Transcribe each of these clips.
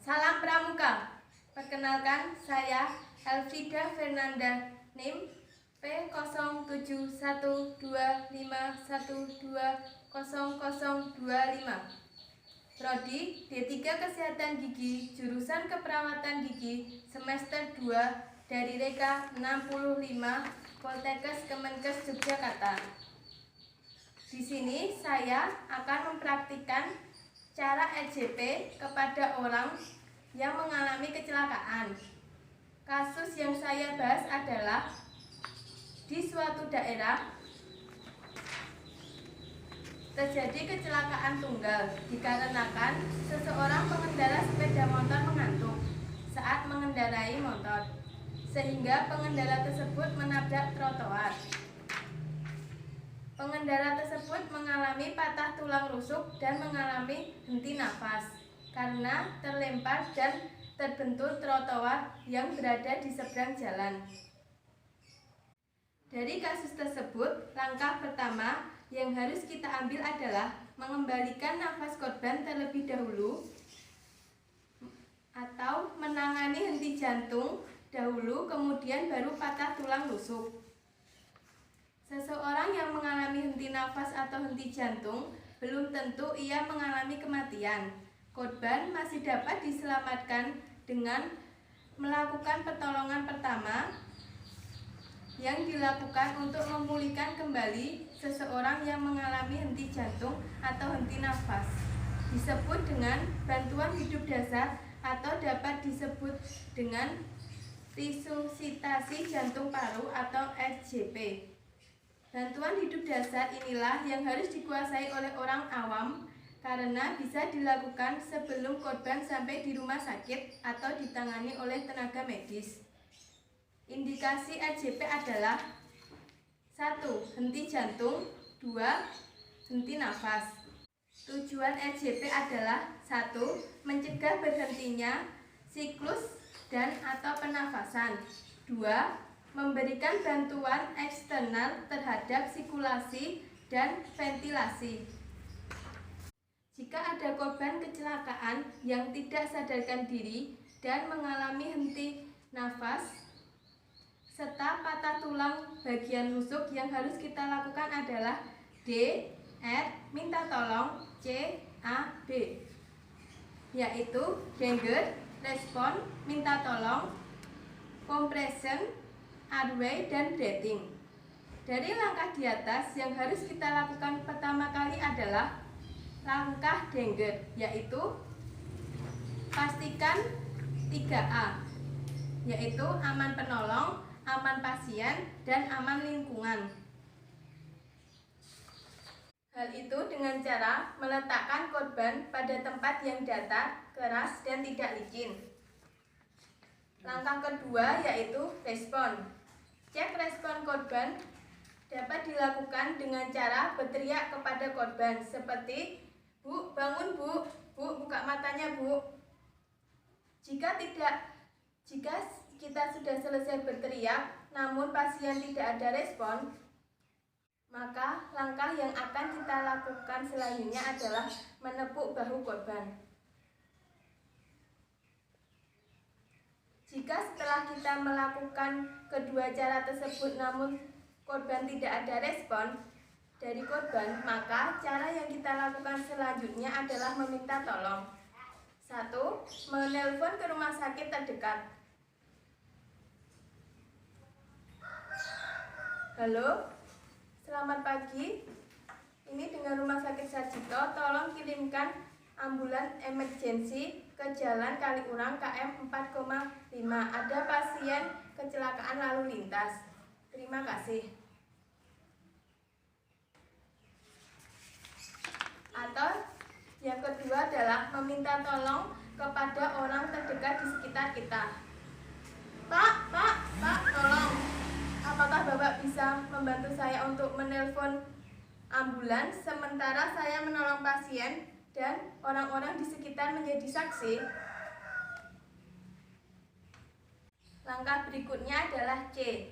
Salam Pramuka. Perkenalkan, saya Elfrida Fernanda, NIM P071251200025. Prodi D3 Kesehatan Gigi, jurusan Keperawatan Gigi, semester 2 dari Reka 65, Poltekkes Kemenkes Yogyakarta. Di sini saya akan mempraktikkan cara EJP kepada orang yang mengalami kecelakaan. Kasus yang saya bahas adalah di suatu daerah terjadi kecelakaan tunggal dikarenakan seseorang pengendara sepeda motor mengantuk saat mengendarai motor, sehingga pengendara tersebut menabrak trotoar. Pengendara tersebut mengalami patah tulang rusuk dan mengalami henti nafas karena terlempar dan terbentur trotoar yang berada di seberang jalan. Dari kasus tersebut, langkah pertama yang harus kita ambil adalah mengembalikan nafas korban terlebih dahulu atau menangani henti jantung dahulu, kemudian baru patah tulang rusuk. Seseorang yang mengalami henti nafas atau henti jantung belum tentu ia mengalami kematian. Korban masih dapat diselamatkan dengan melakukan pertolongan pertama yang dilakukan untuk memulihkan kembali seseorang yang mengalami henti jantung atau henti nafas. Disebut dengan bantuan hidup dasar atau dapat disebut dengan resusitasi jantung paru atau RJP. Bantuan hidup dasar inilah yang harus dikuasai oleh orang awam karena bisa dilakukan sebelum korban sampai di rumah sakit atau ditangani oleh tenaga medis. Indikasi RJP adalah 1. Henti jantung, 2. Henti nafas. Tujuan RJP adalah 1. Mencegah berhentinya siklus dan atau pernafasan, 2. Memberikan bantuan eksternal terhadap sirkulasi dan ventilasi. Jika ada korban kecelakaan yang tidak sadarkan diri dan mengalami henti nafas serta patah tulang bagian rusuk, yang harus kita lakukan adalah D, R, minta tolong, C, A, B, yaitu danger, respon, minta tolong, compression, airway, dan breathing. Dari langkah di atas, yang harus kita lakukan pertama kali adalah langkah danger, yaitu pastikan 3A, yaitu aman penolong, aman pasien, dan aman lingkungan. Hal itu dengan cara meletakkan korban pada tempat yang datar, keras, dan tidak licin. Langkah kedua yaitu respon. Cek respon korban dapat dilakukan dengan cara berteriak kepada korban seperti, "Bu, bangun Bu, Bu, buka matanya Bu." Jika kita sudah selesai berteriak namun pasien tidak ada respon, maka langkah yang akan kita lakukan selanjutnya adalah menepuk bahu korban. Jika setelah kita melakukan kedua cara tersebut namun korban tidak ada respon dari korban, maka cara yang kita lakukan selanjutnya adalah meminta tolong. 1. Menelpon ke rumah sakit terdekat. Halo, selamat pagi. Ini dengan Rumah Sakit Sarjito, tolong kirimkan ambulan emergensi ke Jalan Kaliurang KM 4,5. Ada pasien kecelakaan lalu lintas. Terima kasih. Atau yang kedua adalah meminta tolong kepada orang terdekat di sekitar kita. Pak, tolong. Apakah Bapak bisa membantu saya untuk menelpon ambulans sementara saya menolong pasien dan orang-orang di sekitar menjadi saksi? Langkah berikutnya adalah C,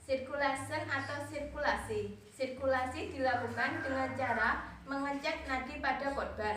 circulation atau sirkulasi. Sirkulasi dilakukan dengan cara mengecek nadi pada korban.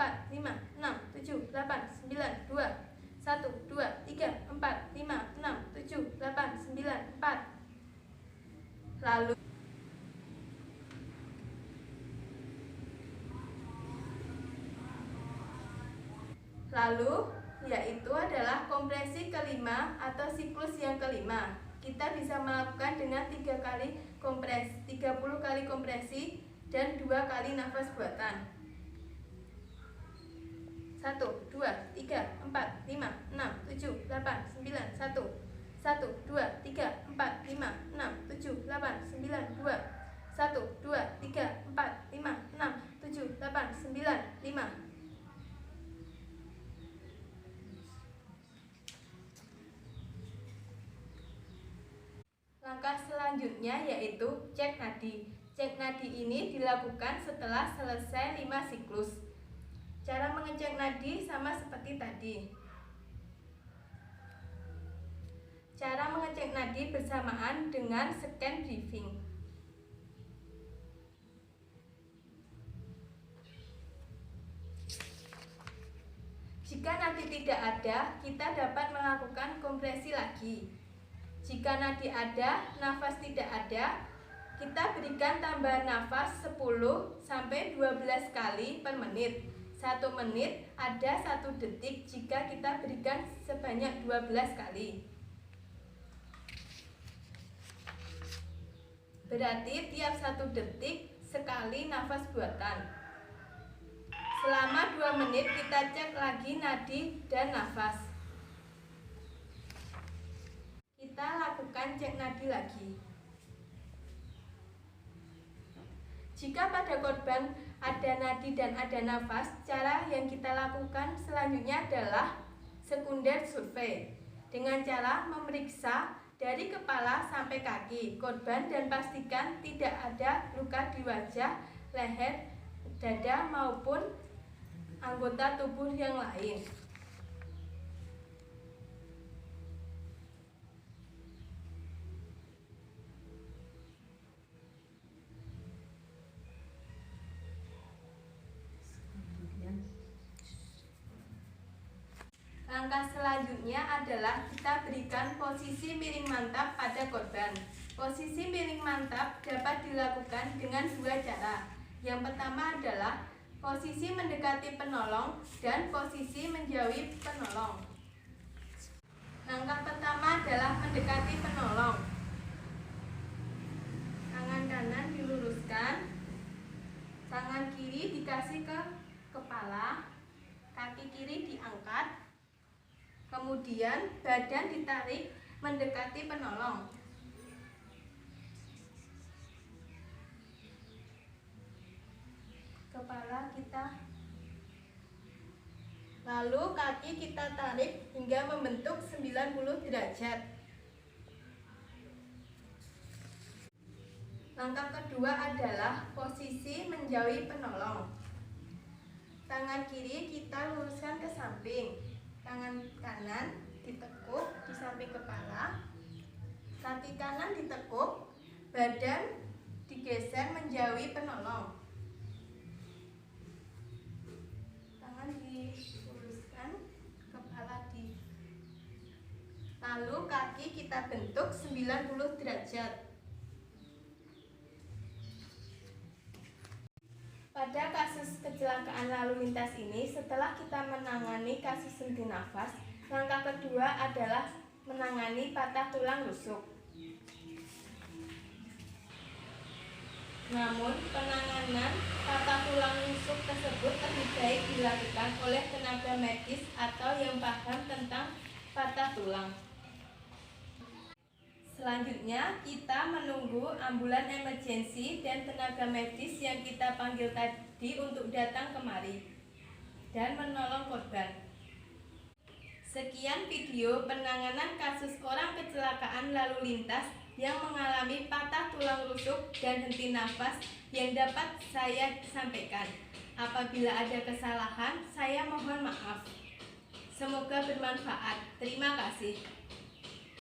4, 5, 6, 7, 8, 9, 2, 1, 2, 3, 4, 5, 6, 7, 8, 9, 4. Lalu, yaitu adalah kompresi kelima atau siklus yang kelima. Kita bisa melakukan dengan 3 kali kompresi, 30 kali kompresi dan 2 kali nafas buatan. 1, 2, 3, 4, 5, 6, 7, 8, 9, 1. 1, 2, 3, 4, 5, 6, 7, 8, 9, 2. 1, 2, 3, 4, 5, 6, 7, 8, 9, 5. Langkah selanjutnya yaitu cek nadi. Cek nadi ini dilakukan setelah selesai 5 siklus. Cara mengecek nadi sama seperti tadi. Cara mengecek nadi bersamaan dengan scan breathing. Jika nadi tidak ada, kita dapat melakukan kompresi lagi. Jika nadi ada, nafas tidak ada, kita berikan tambahan nafas 10-12 kali per menit. 1 menit ada 1 detik jika kita berikan sebanyak 12 kali. Berarti tiap 1 detik sekali nafas buatan. Selama 2 menit kita cek lagi nadi dan nafas. Kita lakukan cek nadi lagi. Jika pada korban ada nadi dan ada nafas, cara yang kita lakukan selanjutnya adalah sekunder survei. Dengan cara memeriksa dari kepala sampai kaki korban dan pastikan tidak ada luka di wajah, leher, dada maupun anggota tubuh yang lain. Langkah selanjutnya adalah kita berikan posisi miring mantap pada korban. Posisi miring mantap dapat dilakukan dengan 2 cara. Yang pertama adalah posisi mendekati penolong dan posisi menjauhi penolong. Langkah pertama adalah mendekati penolong. Tangan kanan diluruskan, tangan kiri dikasih ke kepala, kaki kiri diangkat. Kemudian badan ditarik mendekati penolong. Kepala kita. Lalu kaki kita tarik hingga membentuk 90 derajat. Langkah kedua adalah posisi menjauhi penolong. Tangan kiri kita luruskan ke samping. Tangan kanan ditekuk di samping kepala, kaki kanan ditekuk, badan digeser menjauhi penolong. Tangan diluruskan, kepala di. Lalu kaki kita bentuk 90 derajat. Pada kasus kecelakaan lalu lintas ini, setelah kita menangani kasus henti nafas, langkah kedua adalah menangani patah tulang rusuk. Namun, penanganan patah tulang rusuk tersebut lebih baik dilakukan oleh tenaga medis atau yang paham tentang patah tulang. Selanjutnya, kita menunggu ambulan emergensi dan tenaga medis yang kita panggil tadi untuk datang kemari dan menolong korban. Sekian video penanganan kasus orang kecelakaan lalu lintas yang mengalami patah tulang rusuk dan henti nafas yang dapat saya sampaikan. Apabila ada kesalahan, saya mohon maaf. Semoga bermanfaat. Terima kasih.